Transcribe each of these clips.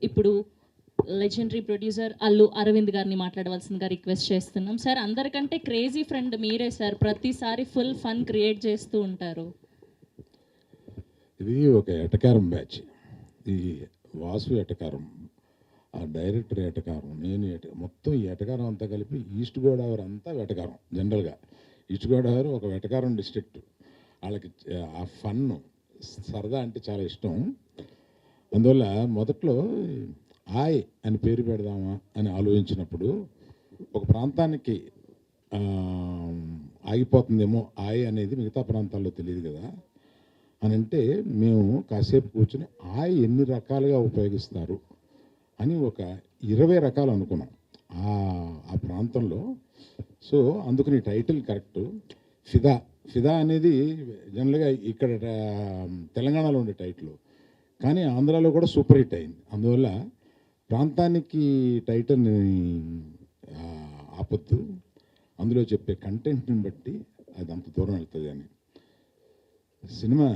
ఇప్పుడు legendary producer Allu Arvind గారిని మాట్లాడవలసిందిగా రిక్వెస్ట్ చేస్తున్నాం. సార్, అందరికంటే క్రేజీ ఫ్రెండ్ మీరే సార్. ప్రతిసారి ఫుల్ ఫన్ క్రియేట్ చేస్తూ ఉంటారు. ఇది ఒక ఎటకారం బ్యాచ్. ఈ వాసు ఎటకారం, ఆ డైరెక్టర్ ఎటకారం, నేను మొత్తం ఈ ఎటకారం అంతా కలిపి ఈస్ట్ గోదావరి అంతా వెటకారం. జనరల్గా ఈస్ట్ గోదావరి ఒక వెటకారం డిస్ట్రిక్ట్. వాళ్ళకి ఆ ఫన్ సరదా అంటే చాలా ఇష్టం. అందువల్ల మొదట్లో ఆయ్ అని పేరు పెడదామా అని ఆలోచించినప్పుడు ఒక ప్రాంతానికి ఆగిపోతుందేమో ఆయ్ అనేది, మిగతా ప్రాంతాల్లో తెలియదు కదా అని అంటే మేము కాసేపు కూర్చొని ఆయ్ ఎన్ని రకాలుగా ఉపయోగిస్తారు అని ఒక 20 రకాలు అనుకున్నాం ఆ ప్రాంతంలో. సో అందుకని టైటిల్ కరెక్ట్. ఫిదా. ఫిదా అనేది జనరల్గా ఇక్కడ తెలంగాణలో ఉండే టైటిల్, కానీ ఆంధ్రాలో కూడా సూపర్ హిట్ అయింది. అందువల్ల ప్రాంతానికి టైటిల్ని ఆపొద్దు, అందులో చెప్పే కంటెంట్ని బట్టి అది అంత దూరం వెళ్తుంది అని. సినిమా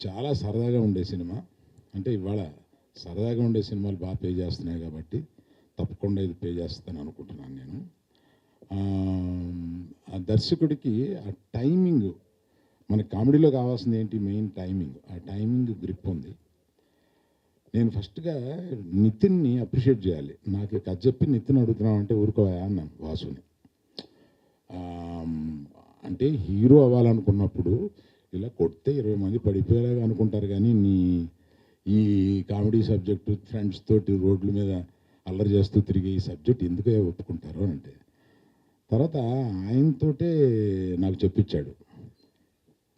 చాలా సరదాగా ఉండే సినిమా. అంటే ఇవాళ సరదాగా ఉండే సినిమాలు బాగా పే చేస్తున్నాయి కాబట్టి తప్పకుండా ఇది పే చేస్తాను అనుకుంటున్నాను నేను. ఆ దర్శకుడికి ఆ టైమింగ్, మన కామెడీలో కావాల్సింది ఏంటి, మెయిన్ టైమింగ్. ఆ టైమింగ్ గ్రిప్ ఉంది. నేను ఫస్ట్గా నితిన్ని అప్రిషియేట్ చేయాలి. నాకు కథ చెప్పి నితిన్ అడుగుతున్నాం అంటే ఊరుకోవా అన్నాను వాసుని. అంటే హీరో అవ్వాలనుకున్నప్పుడు ఇలా కొడితే 20 మంది పడిపోయేలాగా అనుకుంటారు, కానీ ఈ కామెడీ సబ్జెక్టు ఫ్రెండ్స్ తోటి రోడ్ల మీద అల్లరి చేస్తూ తిరిగి ఈ సబ్జెక్ట్ ఎందుకే ఒప్పుకుంటారు అని అంటే, తర్వాత ఆయనతోటే నాకు చెప్పించాడు.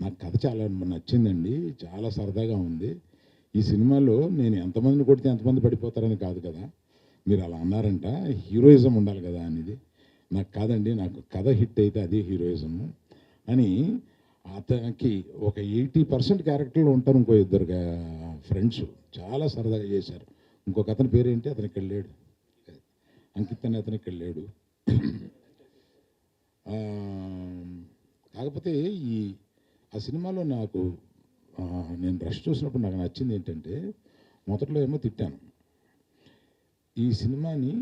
నాకు కథ చాలా నచ్చిందండి, చాలా సరదాగా ఉంది. ఈ సినిమాలో నేను ఎంతమందిని కొడితే ఎంతమంది పడిపోతారని కాదు కదా, మీరు అలా అన్నారంట, హీరోయిజం ఉండాలి కదా అనేది. నాకు కాదండి, నాకు కథ హిట్ అయితే అదే హీరోయిజము అని. అతనికి ఒక 80% క్యారెక్టర్లు ఉంటారు. ఇంకో 2 ఫ్రెండ్స్ చాలా సరదాగా చేశారు. ఇంకొక అతని పేరేంటి, అతనికి వెళ్ళాడు, అంకిత్ అని అతనికి వెళ్ళాడు. కాకపోతే ఆ సినిమాలో నాకు నేను రష్ చూసినప్పుడు నాకు నచ్చింది ఏంటంటే, మొదట్లో ఏమో తిట్టాను, ఈ సినిమాని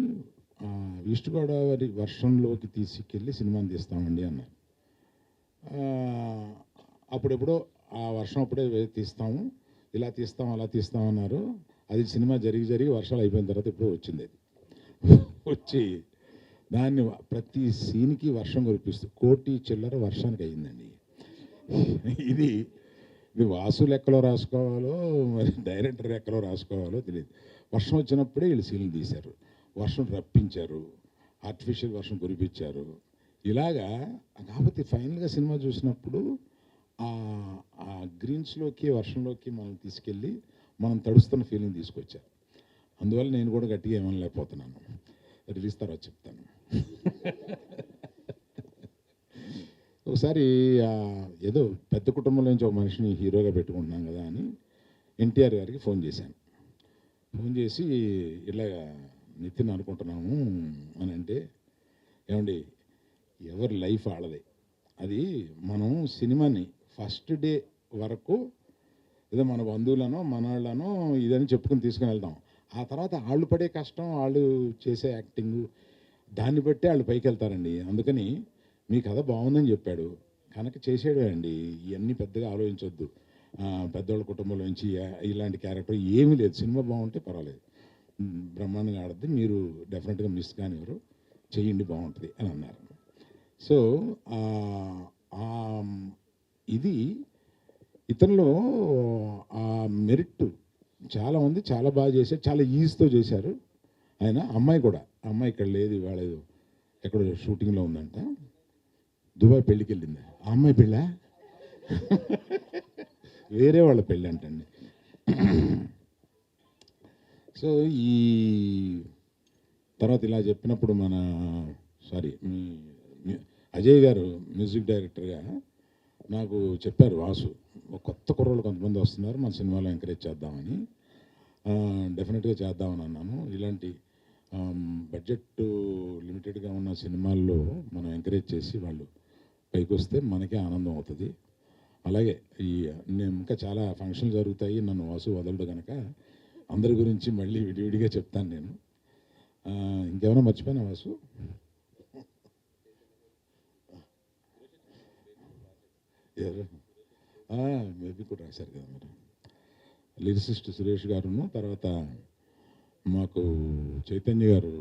ఈస్ట్ గోదావరి వర్షంలోకి తీసుకెళ్ళి సినిమాని తీస్తామండి అన్నారు. అప్పుడెప్పుడో ఆ వర్షం అప్పుడే తీస్తాము, ఇలా తీస్తాం అలా తీస్తాం అన్నారు. అది సినిమా జరిగి వర్షాలు అయిపోయిన తర్వాత ఇప్పుడు వచ్చింది. అది వచ్చి దాన్ని ప్రతి సీన్కి వర్షం కురిపిస్తూ 1 కోటి చిల్లర వర్షానికి అయ్యిందండి. ఇది వాసు లెక్కలో రాసుకోవాలో మరి డైరెక్టర్ లెక్కలో రాసుకోవాలో తెలియదు. వర్షం వచ్చినప్పుడే వీళ్ళు సీన్లు తీశారు, వర్షం రప్పించారు, ఆర్టిఫిషియల్ వర్షం కురిపించారు. ఇలాగా. కాకపోతే ఫైనల్గా సినిమా చూసినప్పుడు ఆ గ్రీన్స్లోకి వర్షంలోకి మనం తీసుకెళ్ళి మనం తడుస్తున్న ఫీలింగ్ తీసుకొచ్చారు. అందువల్ల నేను కూడా గట్టిగా ఏమనలేకపోతున్నాను. రిలీజ్ తర్వాత చెప్తాను. ఒకసారి ఏదో పెద్ద కుటుంబంలో నుంచి ఒక మనిషిని హీరోగా పెట్టుకుంటున్నాం కదా అని ఎన్టీఆర్ గారికి ఫోన్ చేశాను. ఫోన్ చేసి ఇలాగ నితిన్ అనుకుంటున్నాము అని అంటే, ఏమండి ఎవరి లైఫ్ ఆడదే, అది మనం సినిమాని ఫస్ట్ డే వరకు ఏదో మన బంధువులనో మన వాళ్ళనో ఇదని చెప్పుకుని తీసుకుని వెళ్దాం. ఆ తర్వాత వాళ్ళు పడే కష్టం, వాళ్ళు చేసే యాక్టింగ్, దాన్ని బట్టి వాళ్ళు పైకి వెళ్తారండి. అందుకని మీ కథ బాగుందని చెప్పాడు కనుక చేసేడే అండి, ఇవన్నీ పెద్దగా ఆలోచించొద్దు. పెద్దవాళ్ళ కుటుంబంలో నుంచి ఇలాంటి క్యారెక్టర్ ఏమీ లేదు, సినిమా బాగుంటే పర్వాలేదు, బ్రహ్మాండంగా ఆడద్ది, మీరు డెఫినెట్గా మిస్ కానివ్వరు, చెయ్యండి బాగుంటుంది అని అన్నారు. సో ఇది ఇతనిలో ఆ మెరిట్ చాలామంది చాలా బాగా చేశారు, చాలా ఈజీతో చేశారు. ఆయన అమ్మాయి కూడా, అమ్మాయి ఇక్కడ లేదు, ఇవాళ ఎక్కడ షూటింగ్లో ఉందంట, దుబాయ్ పెళ్ళికి వెళ్ళింది. ఆ అమ్మాయి పెళ్ళా వేరే వాళ్ళ పెళ్ళి అంటండి. సో ఈ తర్వాత ఇలా చెప్పినప్పుడు అజయ్ గారు మ్యూజిక్ డైరెక్టర్గా నాకు చెప్పారు, వాసు కొత్త కుర్రోళ్ళు కొంతమంది వస్తున్నారు, మన సినిమాలో ఎంకరేజ్ చేద్దామని. డెఫినెట్గా చేద్దామని అన్నాను. ఇలాంటి బడ్జెట్ లిమిటెడ్గా ఉన్న సినిమాల్లో మనం ఎంకరేజ్ చేసి వాళ్ళు పైకి వస్తే మనకే ఆనందం అవుతుంది. అలాగే నేను ఇంకా చాలా ఫంక్షన్లు జరుగుతాయి, నన్ను వాసు వదలడు కనుక అందరి గురించి మళ్ళీ విడివిడిగా చెప్తాను నేను. ఇంకేమైనా మర్చిపోయినా వాసు? మేబీ కూడా రాశారు కదా మీరు. లిరిసిస్ట్ సురేష్ గారును, తర్వాత మాకు చైతన్య గారు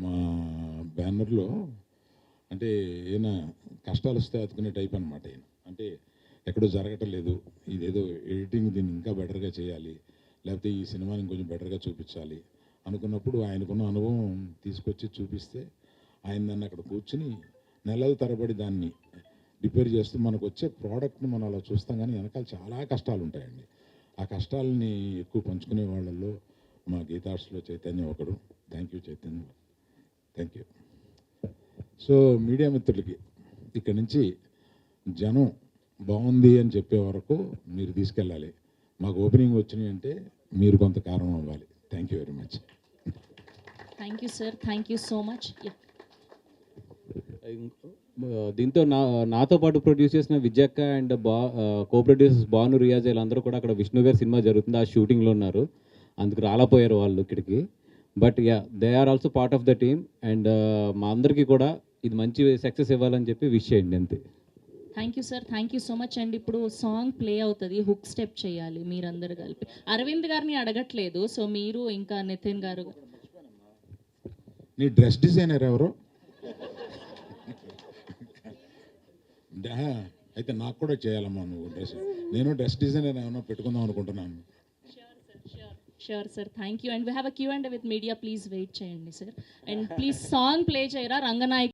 మా బ్యానర్లో, అంటే ఈయన కష్టాలు వస్తే అతుకునే టైప్ అనమాట. ఈయన అంటే ఎక్కడో జరగటం లేదు, ఇదేదో ఎడిటింగ్ దీన్ని ఇంకా బెటర్గా చేయాలి, లేకపోతే ఈ సినిమాని కొంచెం బెటర్గా చూపించాలి అనుకున్నప్పుడు ఆయనకున్న అనుభవం తీసుకొచ్చి చూపిస్తే ఆయన దాన్ని అక్కడ కూర్చుని నెలల తరబడి దాన్ని రిపేర్ చేస్తూ మనకు వచ్చే ప్రోడక్ట్ని మనం అలా చూస్తాం. కానీ వెనకాల చాలా కష్టాలు ఉంటాయండి. ఆ కష్టాలని ఎక్కువ పంచుకునే వాళ్ళల్లో మా గీతార్ట్స్లో చైతన్య ఒకడు. Thank you Chaitanya, thank you. So media మిత్రులకి ఇక్కడి నుంచి జనం బాగుంది అని చెప్పే వరకు మీరు తీసుకెళ్ళాలి. మాకు ఓపెనింగ్ వచ్చినాయి అంటే మీరు కొంత కారణం అవ్వాలి. Thank you very much. Thank you sir, thank you so much. దీంతో నాతో పాటు ప్రొడ్యూస్ చేసిన విజయక్క and co producers Bhanu, Riyaz వీళ్ళందరూ కూడా అక్కడ విష్ణు గారి సినిమా జరుగుతుంది, ఆ షూటింగ్లో ఉన్నారు. అందుకు రాలేపోయారు వాళ్ళు ఇక్కడికి. But yeah, they are also part of the team. And మా అందరికీ కూడా ఇది మంచి సక్సెస్ ఇవ్వాలని చెప్పి విష్ చేయండి అంతే. Thank you sir, thank you so much. And ఇప్పుడు సాంగ్ ప్లే అవుతుంది, హుక్ స్టెప్ చేయాలి మీరందరూ కలిపి. అరవింద్ గారిని అడగట్లేదు, సో మీరు ఇంకా నితిన్ గారు. నీ డ్రెస్ డిజైనర్ ఎవరు? అయితే నాకు కూడా చేయాలమ్మా నువ్వు డ్రెస్. నేను డ్రెస్ డిజైనర్ ఏమన్నా పెట్టుకుందాం అనుకుంటున్నాను. Sure sir, thank you. And we have a Q and with media, please wait చేయండి sir. And please song play చేయరా రంగనాయక్.